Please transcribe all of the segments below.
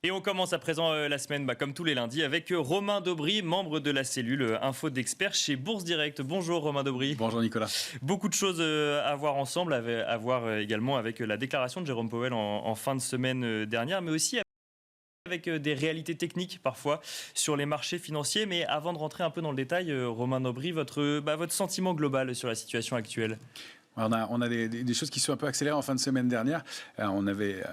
Et on commence à présent la semaine, comme tous les lundis, avec Romain Daubry, membre de la cellule Info d'Experts chez Bourse Direct. Bonjour Romain Daubry. Bonjour Nicolas. Beaucoup de choses à voir ensemble, à voir également avec la déclaration de Jérôme Powell en fin de semaine dernière, mais aussi avec des réalités techniques parfois sur les marchés financiers. Mais avant de rentrer un peu dans le détail, Romain Daubry, votre sentiment global sur la situation actuelle? On a des choses qui sont un peu accélérées en fin de semaine dernière. On avait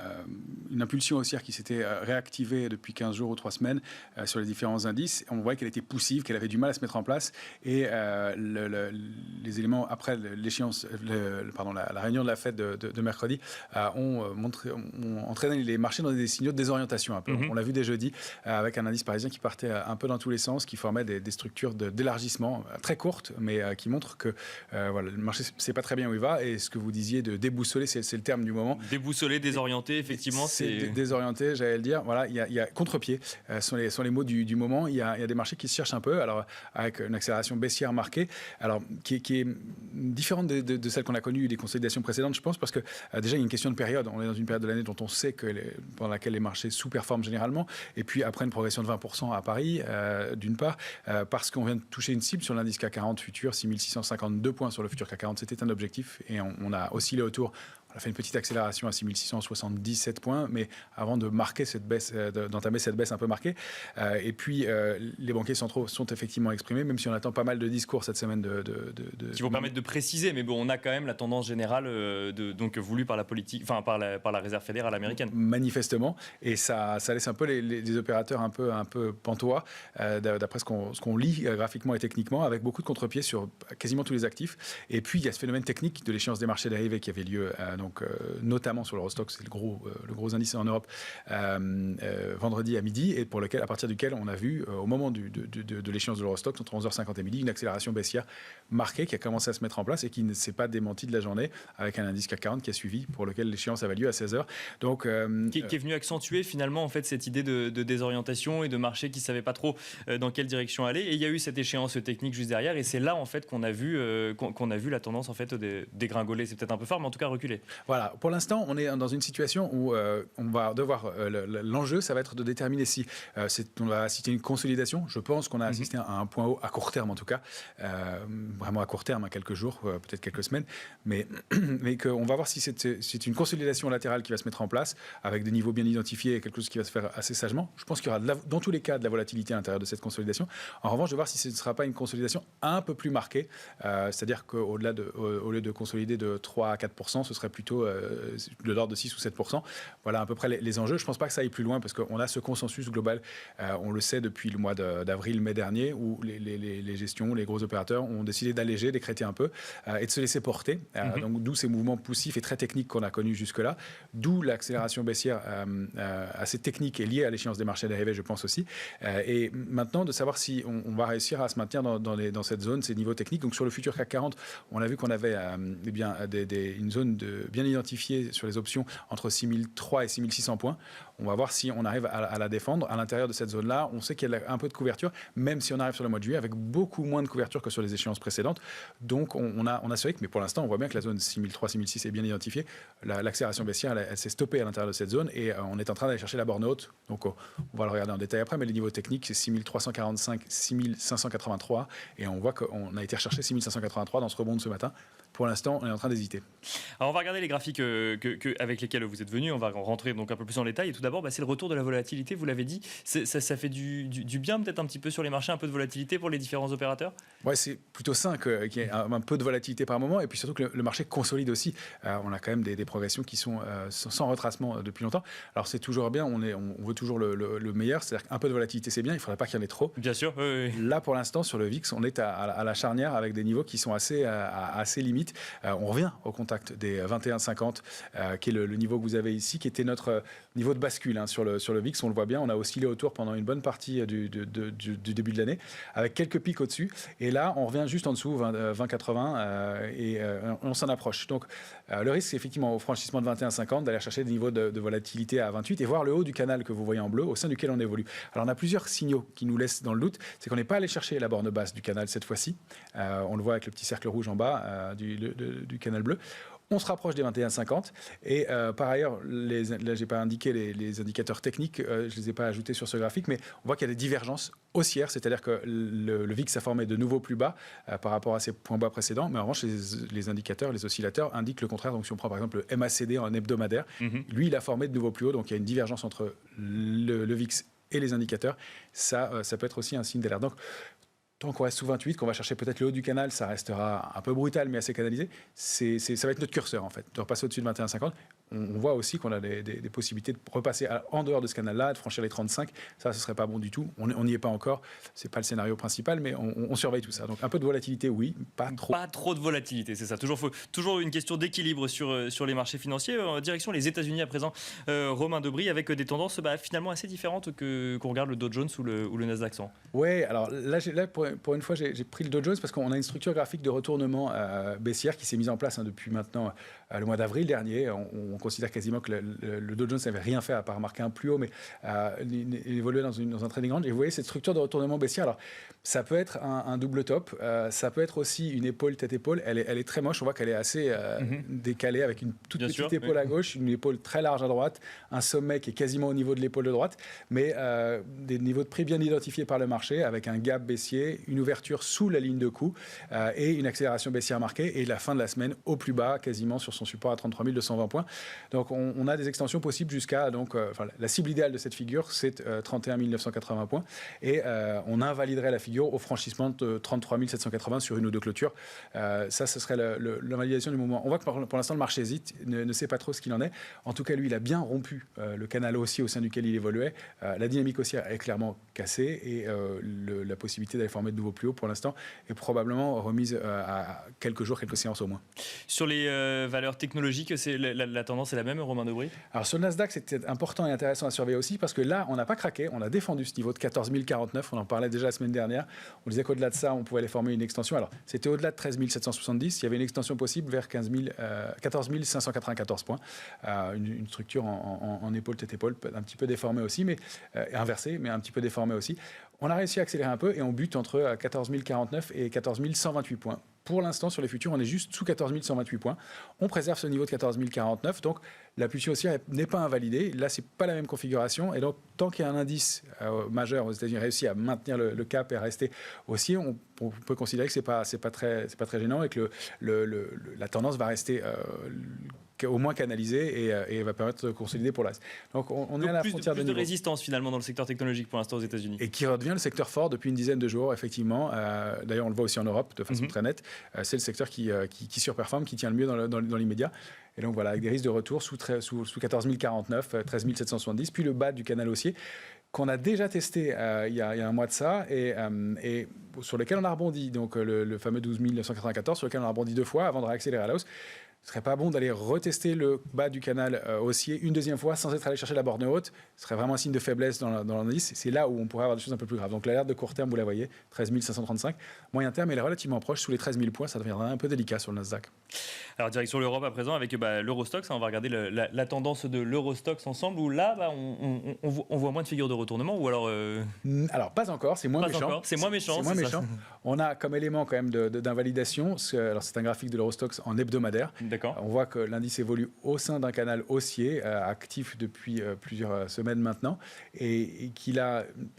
une impulsion haussière qui s'était réactivée depuis 15 jours ou 3 semaines sur les différents indices. On voyait qu'elle était poussive, qu'elle avait du mal à se mettre en place. Et les éléments après l'échéance, la réunion de la Fed de mercredi ont entraîné les marchés dans des signaux de désorientation un peu. On l'a vu dès jeudi avec un indice parisien qui partait un peu dans tous les sens, qui formait des structures d'élargissement très courtes, mais qui montrent que le marché ne sait pas très bien où il va. Et ce que vous disiez de déboussoler, c'est le terme du moment. Déboussoler, désorienter, effectivement. C'est désorienté, j'allais le dire. Voilà, il y a contre-pied, sont les mots du moment. Il y a des marchés qui se cherchent un peu, alors avec une accélération baissière marquée, alors qui est différente de celle qu'on a connue des consolidations précédentes, je pense, parce que déjà il y a une question de période. On est dans une période de l'année dont on sait pendant laquelle les marchés sous-performent généralement, et puis après une progression de 20% à Paris, d'une part, parce qu'on vient de toucher une cible sur l'indice CAC 40 futur, 6652 points sur le futur CAC 40, c'était un objectif. Et on a oscillé autour. On a fait une petite accélération à 6677 points, mais avant de marquer cette baisse, d'entamer cette baisse un peu marquée. Et puis, les banquiers centraux sont effectivement exprimés, même si on attend pas mal de discours cette semaine qui vont permettre de préciser, mais bon, on a quand même la tendance générale donc voulue par la politique, enfin par la Réserve fédérale américaine. Manifestement, et ça laisse un peu les opérateurs un peu pantois, d'après ce qu'on lit graphiquement et techniquement, avec beaucoup de contre-pieds sur quasiment tous les actifs. Et puis, il y a ce phénomène technique de l'échéance des marchés dérivés qui avait lieu notamment sur l'Eurostoxx, c'est le gros indice en Europe, vendredi à midi, et à partir duquel on a vu, au moment de l'échéance de l'Eurostoxx, entre 11h50 et midi, une accélération baissière marquée qui a commencé à se mettre en place et qui ne s'est pas démentie de la journée, avec un indice CAC 40 qui a suivi, pour lequel l'échéance avait lieu à 16h. Donc, qui est venu accentuer finalement en fait, cette idée de désorientation et de marché qui ne savait pas trop dans quelle direction aller. Et il y a eu cette échéance technique juste derrière, et c'est là en fait qu'on a vu la tendance en fait dégringoler. C'est peut-être un peu fort, mais en tout cas reculer. Voilà, pour l'instant, on est dans une situation où on va devoir. L'enjeu, ça va être de déterminer si on va assister à une consolidation. Je pense qu'on a assisté à un point haut à court terme, en tout cas, vraiment à court terme, à quelques jours, peut-être quelques semaines, mais qu'on va voir si c'est une consolidation latérale qui va se mettre en place, avec des niveaux bien identifiés et quelque chose qui va se faire assez sagement. Je pense qu'il y aura, dans tous les cas, de la volatilité à l'intérieur de cette consolidation. En revanche, de voir si ce ne sera pas une consolidation un peu plus marquée, c'est-à-dire qu'au lieu de consolider de 3 à 4%, ce serait plutôt de l'ordre de 6 ou 7%. Voilà à peu près les enjeux. Je ne pense pas que ça aille plus loin, parce qu'on a ce consensus global, on le sait depuis le mois d'avril, mai dernier, où les gestions, les gros opérateurs ont décidé d'alléger, d'écréter un peu et de se laisser porter. Donc d'où ces mouvements poussifs et très techniques qu'on a connus jusque-là, d'où l'accélération baissière assez technique et liée à l'échéance des marchés dérivés, je pense aussi. Et maintenant, de savoir si on va réussir à se maintenir dans cette zone, ces niveaux techniques. Donc sur le futur CAC 40, on a vu qu'on avait une zone bien identifiée sur les options entre 6003 et 6600 points. On va voir si on arrive à la défendre. À l'intérieur de cette zone-là, on sait qu'il y a un peu de couverture, même si on arrive sur le mois de juillet avec beaucoup moins de couverture que sur les échéances précédentes. Donc on a ce rythme, mais pour l'instant, on voit bien que la zone 6003-6006 est bien identifiée. L'accélération baissière, elle s'est stoppée à l'intérieur de cette zone, et on est en train d'aller chercher la borne haute. Donc on va le regarder en détail après, mais les niveaux techniques, c'est 6345, 6583, et on voit qu'on a été rechercher 6583 dans ce rebond de ce matin. Pour l'instant, on est en train d'hésiter. Alors on va regarder les graphiques avec lesquels vous êtes venus. On va rentrer donc un peu plus en détail. Et tout d'abord, c'est le retour de la volatilité. Vous l'avez dit, ça fait du bien peut-être un petit peu sur les marchés, un peu de volatilité pour les différents opérateurs. Ouais, c'est plutôt sain qu'il y ait un peu de volatilité par moment, et puis surtout que le marché consolide aussi. On a quand même des progressions qui sont sans retracement depuis longtemps. Alors c'est toujours bien. On veut toujours le meilleur. C'est-à-dire qu'un peu de volatilité, c'est bien. Il ne faudrait pas qu'il y en ait trop. Bien sûr. Oui. Là, pour l'instant, sur le VIX, on est à la charnière avec des niveaux qui sont assez limites. On revient au contact des 21,50, qui est le niveau que vous avez ici, qui était notre niveau de bascule sur le VIX. On le voit bien, on a oscillé autour pendant une bonne partie du début de l'année, avec quelques pics au-dessus. Et là, on revient juste en dessous, 20,80, et on s'en approche. Donc, le risque, c'est effectivement au franchissement de 21,50 d'aller chercher des niveaux de volatilité à 28 et voir le haut du canal que vous voyez en bleu, au sein duquel on évolue. Alors, on a plusieurs signaux qui nous laissent dans le doute. C'est qu'on n'est pas allé chercher la borne basse du canal cette fois-ci. On le voit avec le petit cercle rouge en bas du canal bleu. On se rapproche des 21,50 et par ailleurs, là je n'ai pas indiqué les indicateurs techniques, je ne les ai pas ajoutés sur ce graphique, mais on voit qu'il y a des divergences haussières, c'est-à-dire que le VIX a formé de nouveaux plus bas par rapport à ses points bas précédents, mais en revanche les indicateurs, les oscillateurs indiquent le contraire. Donc si on prend par exemple le MACD en hebdomadaire, lui il a formé de nouveaux plus hauts, donc il y a une divergence entre le VIX et les indicateurs, ça peut être aussi un signe d'alerte. Donc tant qu'on reste sous 28, qu'on va chercher peut-être le haut du canal, ça restera un peu brutal, mais assez canalisé. Ça va être notre curseur, en fait, de repasser au-dessus de 21,50. On voit aussi qu'on a des possibilités de repasser en dehors de ce canal-là, de franchir les 35. Ça, ce ne serait pas bon du tout. On n'y est pas encore. Ce n'est pas le scénario principal, mais on surveille tout ça. Donc, un peu de volatilité, oui, pas trop. Pas trop de volatilité, c'est ça. Toujours une question d'équilibre sur les marchés financiers. Direction les États-Unis à présent, Romain Debry, avec des tendances finalement assez différentes qu'on regarde le Dow Jones ou le Nasdaq 100. Oui, alors là pour une fois, j'ai pris le Dow Jones parce qu'on a une structure graphique de retournement baissière qui s'est mise en place depuis maintenant le mois d'avril dernier. On considère quasiment que le Dow Jones n'avait rien fait à part marquer un plus haut, mais il évoluait dans un trading range. Et vous voyez cette structure de retournement baissière. Alors, ça peut être un double top, ça peut être aussi une épaule tête-épaule. Elle est très moche, on voit qu'elle est assez décalée avec une toute petite épaule à gauche, une épaule très large à droite, un sommet qui est quasiment au niveau de l'épaule de droite, mais des niveaux de prix bien identifiés par le marché avec un gap baissier, une ouverture sous la ligne de coût et une accélération baissière marquée et la fin de la semaine au plus bas, quasiment sur son support à 33 220 points. Donc on a des extensions possibles jusqu'à la cible idéale de cette figure, c'est 31 980 points et on invaliderait la figure au franchissement de 33 780 sur une ou deux clôtures. Ça, ce serait l'invalidation du moment. On voit que pour l'instant, le marché hésite, ne sait pas trop ce qu'il en est. En tout cas, lui, il a bien rompu le canal haussier au sein duquel il évoluait. La dynamique haussière est clairement cassée et la possibilité d'aller former de nouveaux plus hauts, pour l'instant, est probablement remise à quelques jours, quelques séances au moins. Sur les valeurs technologiques, la tendance est la même, Romain Debry? Alors sur le Nasdaq, c'était important et intéressant à surveiller aussi parce que là, on n'a pas craqué, on a défendu ce niveau de 14 049, on en parlait déjà la semaine dernière. On disait qu'au-delà de ça, on pouvait aller former une extension. Alors, c'était au-delà de 13 770, il y avait une extension possible vers 14 594 points. Une structure en épaule, tête-épaule, un petit peu déformée aussi, mais inversée, mais un petit peu déformée aussi. On a réussi à accélérer un peu et on bute entre 14 049 et 14 128 points. Pour l'instant, sur les futurs, on est juste sous 14 128 points. On préserve ce niveau de 14 049, donc la pulsion haussière n'est pas invalidée. Là, ce n'est pas la même configuration. Et donc, tant qu'il y a un indice majeur aux États-Unis réussi à maintenir le cap et à rester haussier, on peut considérer que ce n'est pas très gênant et que la tendance va rester au moins canalisée et va permettre de consolider pour l'As. Donc, on est à la frontière de plus de résistance finalement dans le secteur technologique pour l'instant aux États-Unis. Et qui redevient le secteur fort depuis une dizaine de jours, effectivement. D'ailleurs, on le voit aussi en Europe de façon très nette. C'est le secteur qui surperforme, qui tient le mieux dans l'immédiat. Et donc voilà, avec des risques de retour sous 14 049, 13 770, puis le bas du canal haussier qu'on a déjà testé il y a un mois de ça et sur lequel on a rebondi. Donc le fameux 12 994 sur lequel on a rebondi 2 fois avant de réaccélérer à la hausse. Ce serait pas bon d'aller retester le bas du canal haussier une deuxième fois sans être allé chercher la borne haute. Ce serait vraiment un signe de faiblesse dans l'indice. C'est là où on pourrait avoir des choses un peu plus graves. Donc l'alerte de court terme, vous la voyez, 13 535. Moyen terme, elle est relativement proche, sous les 13 000 points. Ça deviendra un peu délicat sur le Nasdaq. Alors direction l'Europe à présent avec l'Eurostoxx. On va regarder la tendance de l'Eurostoxx ensemble où là, on voit moins de figures de retournement ou alors... Alors pas encore, c'est moins méchant. C'est moins méchant. On a comme élément quand même d'invalidation, alors c'est un graphique de l'Eurostoxx en hebdomadaire. D'accord. On voit que l'indice évolue au sein d'un canal haussier actif depuis plusieurs semaines maintenant et qu'il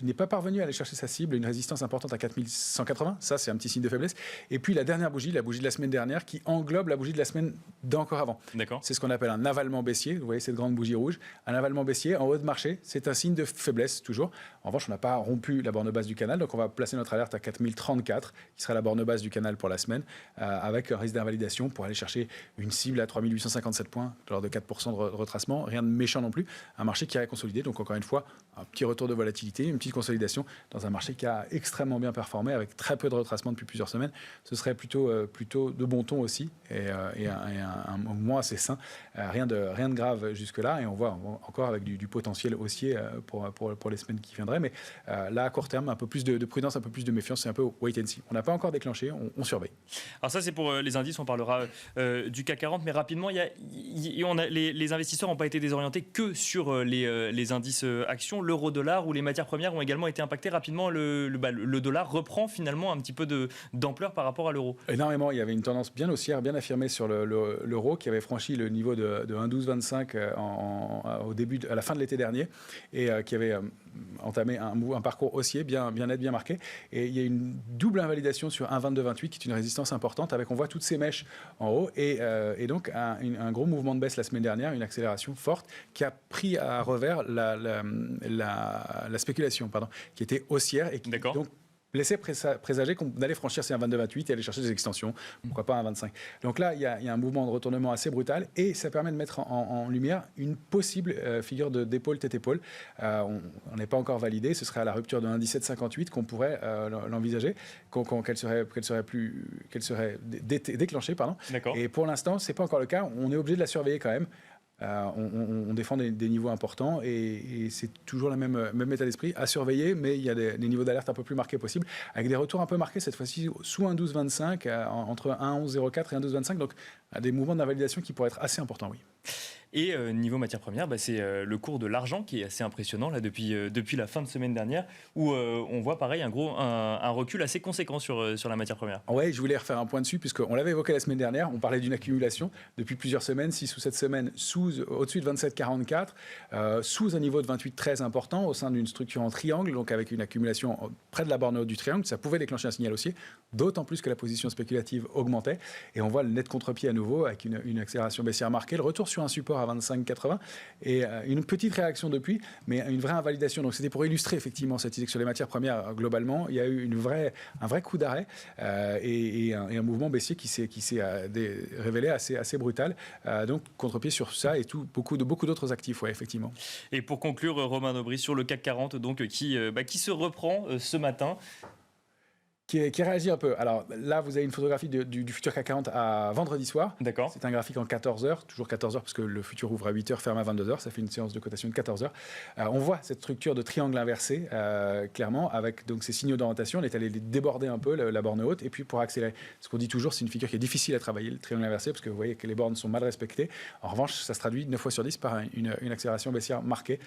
n'est pas parvenu à aller chercher sa cible, une résistance importante à 4180. Ça, c'est un petit signe de faiblesse. Et puis la dernière bougie, la bougie de la semaine dernière, qui englobe la bougie de la semaine d'encore avant. D'accord. C'est ce qu'on appelle un avalement baissier. Vous voyez cette grande bougie rouge. Un avalement baissier en haut de marché, c'est un signe de faiblesse toujours. En revanche, on n'a pas rompu la borne basse du canal, donc on va placer notre alerte à 4034, qui sera la borne basse du canal pour la semaine, avec un risque d'invalidation pour aller chercher une cible à 3857 points, de l'ordre de 4% de retracement. Rien de méchant non plus. Un marché qui a consolidé, donc encore une fois, un petit retour de volatilité, une petite consolidation dans un marché qui a extrêmement bien performé, avec très peu de retracement depuis plusieurs semaines. Ce serait plutôt de bon ton aussi, et un mouvement assez sain. Rien de grave jusque-là, et on voit encore avec du potentiel haussier pour les semaines qui viendraient. Mais là, à court terme, un peu plus de prudence, un peu plus de méfiance, c'est un peu wait and see. On n'a pas encore déclenché, on surveille. Alors ça, c'est pour les indices, on parlera du CAC CAC 40, mais rapidement, les investisseurs n'ont pas été désorientés que sur les indices actions. L'euro-dollar ou les matières premières ont également été impactés rapidement. Le dollar reprend finalement un petit peu d'ampleur par rapport à l'euro. Énormément, il y avait une tendance bien haussière, bien affirmée sur l'euro qui avait franchi le niveau de 1,1225 à la fin de l'été dernier et qui avait entamé un parcours haussier bien net, bien marqué. Et il y a une double invalidation sur 1,2228 qui est une résistance importante avec, on voit toutes ces mèches en haut et donc un gros mouvement de baisse la semaine dernière, une accélération forte qui a pris à revers la spéculation, qui était haussière et qui donc laissait présager qu'on allait franchir ces 1,2228 et aller chercher des extensions, pourquoi pas un 25. Donc là, il y a un mouvement de retournement assez brutal et ça permet de mettre en lumière une possible figure d'épaule tête-épaule. On n'est pas encore validé, ce serait à la rupture de 1,1758 qu'on pourrait l'envisager, qu'elle serait déclenchée. Et pour l'instant, ce n'est pas encore le cas, on est obligé de la surveiller quand même. On défend des niveaux importants et c'est toujours le même état d'esprit à surveiller, mais il y a des niveaux d'alerte un peu plus marqués possibles, avec des retours un peu marqués cette fois-ci sous 1,1225, entre 1,1104 et 1,1225, donc des mouvements d'invalidation qui pourraient être assez importants, oui. Et niveau matières premières, c'est le cours de l'argent qui est assez impressionnant là, depuis la fin de semaine dernière, où on voit pareil un recul assez conséquent sur la matière première. Oui, je voulais refaire un point dessus, puisqu'on l'avait évoqué la semaine dernière, on parlait d'une accumulation depuis plusieurs semaines, 6 ou 7 semaines, au-dessus de 27,44, sous un niveau de 28,13 important, au sein d'une structure en triangle, donc avec une accumulation près de la borne haute du triangle, ça pouvait déclencher un signal haussier, d'autant plus que la position spéculative augmentait, et on voit le net contre-pied à nouveau, avec une accélération baissière marquée, le retour sur un support à 25,80 et une petite réaction depuis, mais une vraie invalidation. Donc c'était pour illustrer effectivement cette idée que sur les matières premières globalement, il y a eu un vrai coup d'arrêt et un mouvement baissier qui s'est révélé assez brutal. Donc contre-pied sur ça et beaucoup d'autres actifs, ouais, effectivement. Et pour conclure, Romain Aubry, sur le CAC 40, donc qui se reprend ce matin. Qui réagit un peu. Alors là, vous avez une photographie du futur CAC 40 à vendredi soir. D'accord. C'est un graphique en 14 heures, toujours 14 heures parce que le futur ouvre à 8 heures, ferme à 22 heures. Ça fait une séance de cotation de 14 heures. On voit cette structure de triangle inversé, clairement, avec donc ces signaux d'orientation. On est allé déborder un peu la borne haute et puis pour accélérer. Ce qu'on dit toujours, c'est une figure qui est difficile à travailler, le triangle inversé, parce que vous voyez que les bornes sont mal respectées. En revanche, ça se traduit 9 fois sur 10 par une accélération baissière marquée.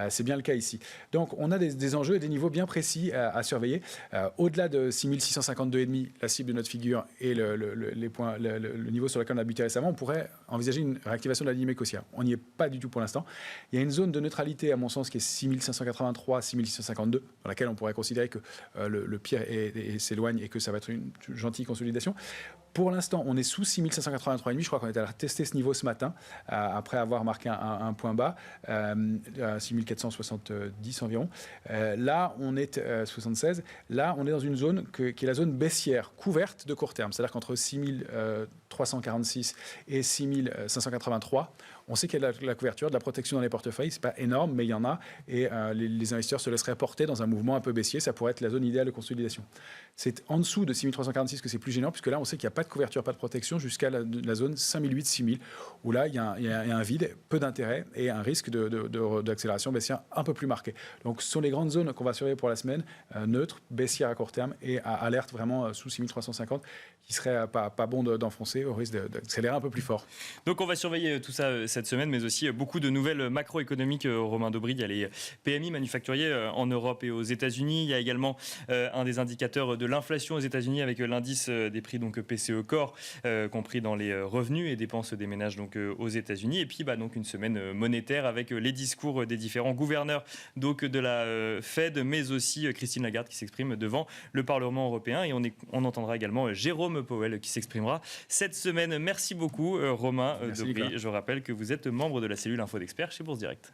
C'est bien le cas ici. Donc on a des enjeux et des niveaux bien précis à surveiller. Au-delà de 6652,5, la cible de notre figure et le niveau sur lequel on a buté récemment, on pourrait envisager une réactivation de la dynamique haussière. On n'y est pas du tout pour l'instant. Il y a une zone de neutralité, à mon sens, qui est 6583, 6652, dans laquelle on pourrait considérer que le pire s'éloigne et que ça va être une gentille consolidation. Pour l'instant, on est sous 6583,5. Je crois qu'on est allé tester ce niveau ce matin, après avoir marqué un point bas, 6470 environ. Là, on est 76. Là, on est dans une zone qui est la zone baissière, couverte de court terme. C'est-à-dire qu'entre 6346 et 6583, on sait qu'il y a de la couverture, de la protection dans les portefeuilles. C'est pas énorme, mais il y en a. Et les investisseurs se laisseraient porter dans un mouvement un peu baissier. Ça pourrait être la zone idéale de consolidation. C'est en dessous de 6346 que c'est plus gênant, puisque là, on sait qu'il n'y a pas de couverture, pas de protection, jusqu'à la zone 5008-6000, où là, il y a un vide, peu d'intérêt et un risque d'accélération baissière un peu plus marqué. Donc, ce sont les grandes zones qu'on va surveiller pour la semaine, neutres, baissières à court terme et à alerte vraiment sous 6350, qui serait pas bon d'enfoncer au risque d'accélérer un peu plus fort. Donc, on va surveiller tout ça cette semaine, mais aussi beaucoup de nouvelles macroéconomiques. Romain Aubry, il y a les PMI manufacturiers en Europe et aux États-Unis. Il y a également un des indicateurs de l'inflation aux États-Unis avec l'indice des prix, donc PCE Core, compris dans les revenus et dépenses des ménages donc aux États-Unis. Et puis donc une semaine monétaire avec les discours des différents gouverneurs donc de la Fed, mais aussi Christine Lagarde qui s'exprime devant le Parlement européen. Et on entendra également Jérôme Powell qui s'exprimera cette semaine. Merci beaucoup Romain Aubry. Je rappelle que vous êtes membre de la cellule Info d'Experts chez Bourse Direct.